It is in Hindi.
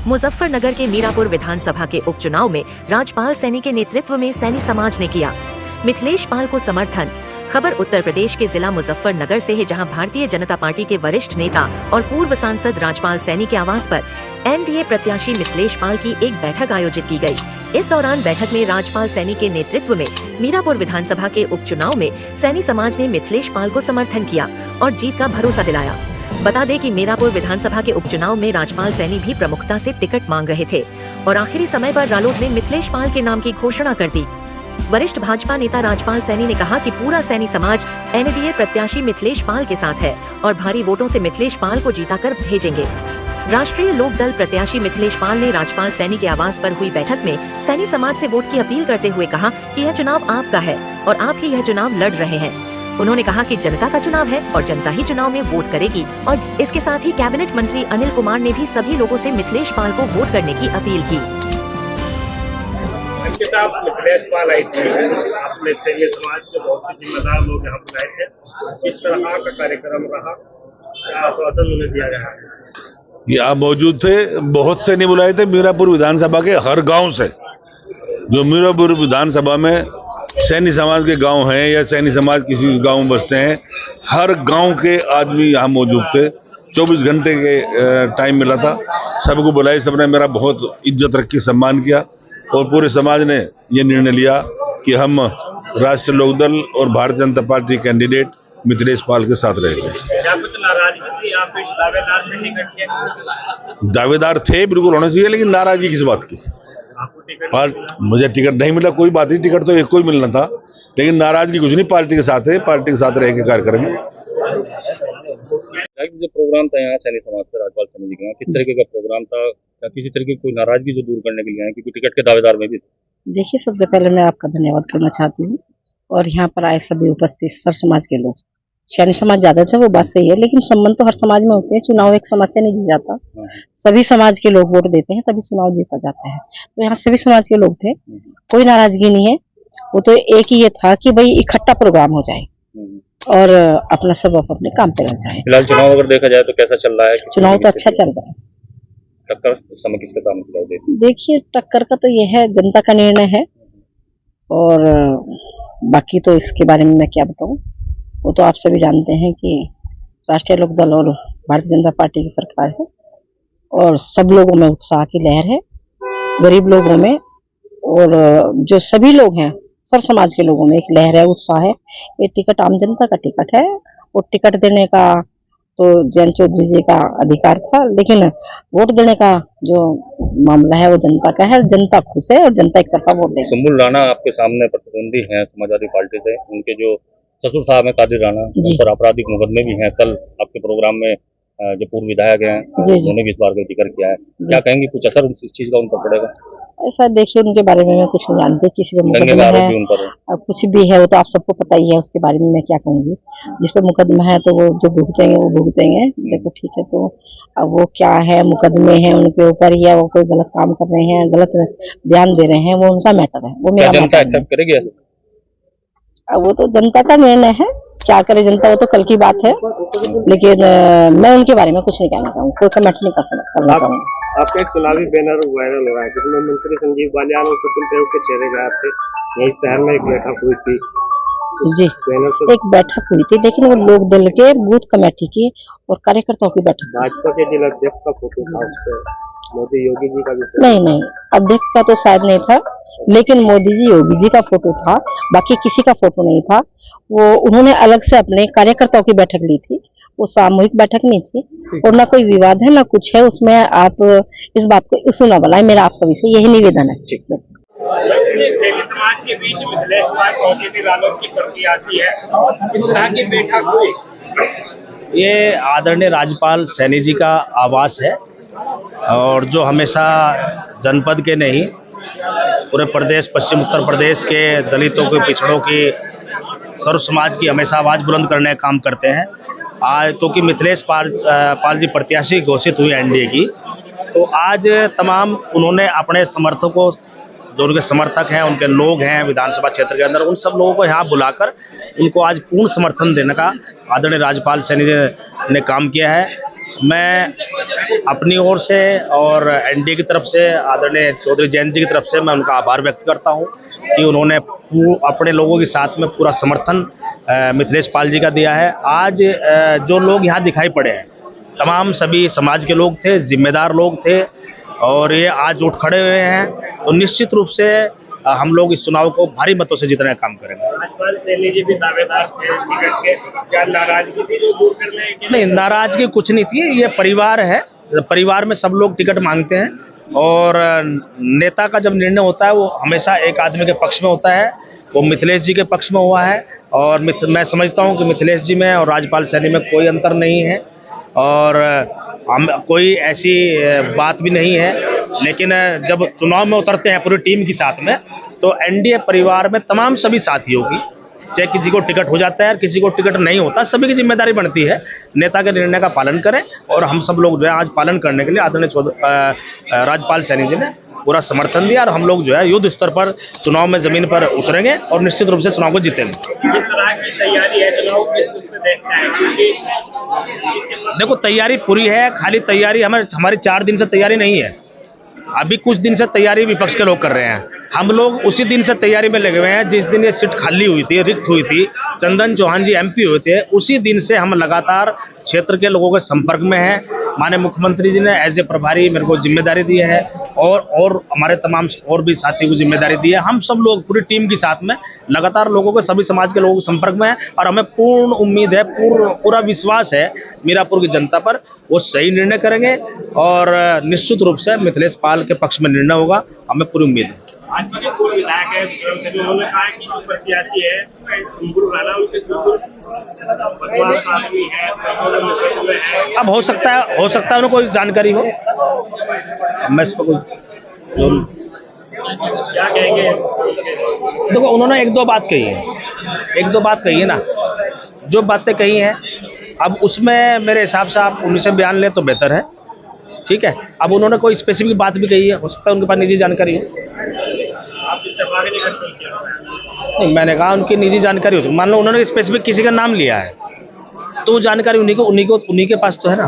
मुजफ्फरनगर के मीरापुर विधानसभा के उपचुनाव में राजपाल सैनी के नेतृत्व में सैनी समाज ने किया मिथिलेश पाल को समर्थन। खबर उत्तर प्रदेश के जिला मुजफ्फरनगर से है, जहां भारतीय जनता पार्टी के वरिष्ठ नेता और पूर्व सांसद राजपाल सैनी के आवास पर एनडीए प्रत्याशी मिथिलेश पाल की एक बैठक आयोजित की गई। इस दौरान बैठक में राजपाल सैनी के नेतृत्व में मीरापुर विधानसभा के उपचुनाव में सैनी समाज ने मिथिलेश पाल को समर्थन किया और जीत का भरोसा दिलाया। बता दें कि मीरापुर विधानसभा के उपचुनाव में राजपाल सैनी भी प्रमुखता से टिकट मांग रहे थे और आखिरी समय पर रालोद ने मिथिलेश पाल के नाम की घोषणा कर दी। वरिष्ठ भाजपा नेता राजपाल सैनी ने कहा कि पूरा सैनी समाज एनडीए प्रत्याशी मिथिलेश पाल के साथ है और भारी वोटों से मिथिलेश पाल को जीताकर भेजेंगे। राष्ट्रीय लोक दल प्रत्याशी मिथिलेश पाल ने राजपाल सैनी के आवास पर हुई बैठक में सैनी समाज से वोट की अपील करते हुए कहा कि यह चुनाव आपका है और आप ही यह चुनाव लड़ रहे हैं। उन्होंने कहा कि जनता का चुनाव है और जनता ही चुनाव में वोट करेगी और इसके साथ ही कैबिनेट मंत्री अनिल कुमार ने भी सभी लोगों से मिथिलेश पाल को वोट करने की अपील की। मिथिलेश पाल आई थी, आपने सैनी समाज के बहुत से जिम्मेदार लोग यहाँ बुलाए थे, किस तरह का कार्यक्रम रहा, क्या आश्वासन उन्हें दिया गया है? यहाँ मौजूद थे, बहुत से नहीं बुलाए थे। मीरापुर विधानसभा के हर गांव से, जो मीरापुर विधानसभा में सैनी समाज के गांव हैं या सैनी समाज किसी गांव में बसते हैं, हर गांव के आदमी यहाँ मौजूद थे। 24 घंटे के टाइम मिला था, सबको बुलाए, सबने मेरा बहुत इज्जत रखी, सम्मान किया और पूरे समाज ने ये निर्णय लिया कि हम राष्ट्रीय लोकदल और भारतीय जनता पार्टी कैंडिडेट मिथिलेश पाल के साथ रहेंगे। दावेदार थे, बिल्कुल होना चाहिए, लेकिन नाराजगी किस बात की? मुझे टिकट नहीं मिला, कोई बात नहीं, टिकट तो एक को ही मिलना था, लेकिन नाराजगी कुछ नहीं, पार्टी के साथ है, पार्टी के साथ रह के कार्य करेंगे। जो प्रोग्राम था यहाँ सैनी समाज का, राजपाल सैनी जी के यहाँ, किस तरीके का प्रोग्राम था? क्या किसी तरीके की कोई नाराजगी जो दूर करने के लिए आए, क्योंकि टिकट के दावेदार में भी? देखिए, सबसे पहले मैं आपका धन्यवाद करना चाहती हूँ और यहाँ पर आए सभी उपस्थित सर समाज के लोग। सैनी समाज ज्यादा थे, वो बात सही है, लेकिन संबंध तो हर समाज में होते हैं। चुनाव एक समाज से नहीं जीत जाता, सभी समाज के लोग वोट देते हैं तभी चुनाव जीता जाता है। तो यहाँ सभी समाज के लोग थे, कोई नाराजगी नहीं है। वो तो एक ही ये था कि भाई इकट्ठा प्रोग्राम हो जाए और अपना सब अपने काम पे लग जाए। फिलहाल चुनाव अगर देखा जाए तो कैसा चल रहा है? चुनाव तो अच्छा चल रहा है। टक्कर इस समय किसके सामने चल रही है? देखिए, टक्कर का तो ये है, जनता का निर्णय है और बाकी तो इसके बारे में मैं क्या बताऊं। वो तो आप सभी जानते हैं कि राष्ट्रीय लोकदल और भारतीय जनता पार्टी की सरकार है और सब लोगों में उत्साह की लहर है, गरीब लोगों में और जो सभी लोग हैं, सब समाज के लोगों में एक लहर है, उत्साह है। ये टिकट आम जनता का टिकट है और टिकट देने का तो जयंत चौधरी जी का अधिकार था, लेकिन वोट देने का जो मामला है वो जनता का है। जनता खुश है और जनता एक तरफा वोट देगी। सुम्बुल राणा आपके सामने प्रतिद्वंदी हैं समाजवादी पार्टी से, उनके जो ससुर साहब है कादिर राणा, उन पर आपराधिक मुकदमे भी हैं। कल आपके प्रोग्राम में जो पूर्व विधायक हैं उन्होंने भी इस बार का जिक्र किया है, क्या कहेंगे? कुछ असर इस चीज का उन पर पड़ेगा? ऐसा देखिए, उनके बारे में मैं कुछ नहीं जानती, किसी पे मुकदमा है कुछ भी है वो तो आप सबको पता ही है, उसके बारे में मैं क्या कहूँगी। जिस पे मुकदमा है तो वो जो भुगतेंगे वो भुगतेंगे। देखो ठीक है, तो अब वो क्या है, मुकदमे हैं उनके ऊपर या वो कोई गलत काम कर रहे हैं, गलत बयान दे रहे हैं, वो उनका मैटर है, वो मेरा जनता एक्सेप्ट करेगी? अब वो तो जनता का निर्णय है, क्या करे जनता, वो तो कल की बात है, लेकिन मैं उनके बारे में कुछ नहीं कहना चाहूँगा, कोई कमेंट नहीं करना चाहूँगा। आपका एक चुनावी बैनर वायरल हो रहा है जिसमें मंत्री संजीव बालियान और कपिल देव के चेहरे गए थे, यही शहर में एक बैठक हुई थी जी, एक बैठक हुई थी, लेकिन वो लोक दल के बूथ कमेटी की और कार्यकर्ताओं की बैठक। भाजपा के जिला अध्यक्ष का फोटो था उस पर, मोदी योगी जी का भी? नहीं, अध्यक्ष का तो शायद नहीं था, लेकिन मोदी जी योगी जी का फोटो था, बाकी किसी का फोटो नहीं था। वो उन्होंने अलग से अपने कार्यकर्ताओं की बैठक ली थी, वो सामूहिक बैठक नहीं थी और ना कोई विवाद है ना कुछ है उसमें। आप इस बात को इशू ना बनाए, मेरा आप सभी से यही निवेदन है। सैनी समाज के बीच मिथिलेश पाल पहुंची थी, रालोद की प्रत्याशी है, इस तरह की बैठक हुई। ये आदरणीय राज्यपाल सैनी जी का आवास है और जो हमेशा जनपद के नहीं पूरे प्रदेश, पश्चिम उत्तर प्रदेश के दलितों के, पिछड़ों की, सर्व समाज की हमेशा आवाज़ बुलंद करने का काम करते हैं। आज क्योंकि मिथिलेश पाल जी प्रत्याशी घोषित हुई एनडीए की, तो आज तमाम उन्होंने अपने समर्थकों, जो उनके समर्थक हैं, उनके लोग हैं विधानसभा क्षेत्र के अंदर, उन सब लोगों को यहाँ बुलाकर उनको आज पूर्ण समर्थन देने का आदरणीय राज्यपाल सैनी जी ने काम किया है। मैं अपनी ओर से और एनडीए की तरफ से आदरणीय चौधरी जयंत जी की तरफ से मैं उनका आभार व्यक्त करता हूं कि उन्होंने अपने लोगों के साथ में पूरा समर्थन मिथिलेश पाल जी का दिया है। आज जो लोग यहाँ दिखाई पड़े हैं तमाम सभी समाज के लोग थे, जिम्मेदार लोग थे और ये आज उठ खड़े हुए हैं, तो निश्चित रूप से हम लोग इस चुनाव को भारी मतों से जीतने का काम करेंगे। राजपाल सैनी जी भी दावेदार थे टिकट के, क्या नाराजगी थी जो दूर करने के? नहीं, नाराजगी कुछ नहीं थी। ये परिवार है, परिवार में सब लोग टिकट मांगते हैं और नेता का जब निर्णय होता है वो हमेशा एक आदमी के पक्ष में होता है। वो मिथिलेश जी के पक्ष में हुआ है और मैं समझता हूँ कि मिथिलेश जी में और राजपाल सैनी में कोई अंतर नहीं है और हम कोई ऐसी बात भी नहीं है। लेकिन जब चुनाव में उतरते हैं पूरी टीम के साथ में, तो एनडीए परिवार में तमाम सभी साथियों की, चाहे किसी को टिकट हो जाता है और किसी को टिकट नहीं होता, सभी की जिम्मेदारी बनती है नेता के निर्णय का पालन करें और हम सब लोग जो है आज पालन करने के लिए आदरणीय राजपाल सैनी जी ने पूरा समर्थन दिया और हम लोग जो है युद्ध स्तर पर चुनाव में जमीन पर उतरेंगे और निश्चित रूप से चुनाव को जीतेंगे। किस तरह की तैयारी है चुनाव किस रूप में देखते हैं? देखो, तैयारी पूरी है, खाली तैयारी हमारी 4 दिन से तैयारी नहीं है। अभी कुछ दिन से तैयारी विपक्ष के लोग कर रहे हैं, हम लोग उसी दिन से तैयारी में लगे हुए हैं जिस दिन ये सीट खाली हुई थी, रिक्त हुई थी, चंदन चौहान जी एमपी हुए थे, उसी दिन से हम लगातार क्षेत्र के लोगों के संपर्क में हैं। माननीय मुख्यमंत्री जी ने एज ए प्रभारी मेरे को जिम्मेदारी दी है और हमारे तमाम और भी साथियों को जिम्मेदारी दी है। हम सब लोग पूरी टीम के साथ में लगातार लोगों के, सभी समाज के लोगों के संपर्क में हैं और हमें पूर्ण उम्मीद है, पूरा विश्वास है मीरापुर की जनता पर, वो सही निर्णय करेंगे और निश्चित रूप से मिथिलेश पाल के पक्ष में निर्णय होगा, हमें पूरी उम्मीद है। भाजपा के पूर्व विधायक है उन्होंने कहा कि जो प्रत्याशी है राणा उनके बदमाश आदमी है। अब हो सकता है उन्हें कोई जानकारी हो, मैं इस पर कोई क्या कहेंगे? देखो, उन्होंने एक दो बात कही है ना, जो बातें कही हैं अब उसमें मेरे हिसाब से आप उनसे बयान लें तो बेहतर है, ठीक है। अब उन्होंने कोई स्पेसिफिक बात भी कही है, हो सकता है उनके पास निजी जानकारी हो। नहीं, मैंने कहा उनकी निजी जानकारी हो, मान लो उन्होंने स्पेसिफिक किसी का नाम लिया है तो वो जानकारी उन्हीं के पास तो है ना।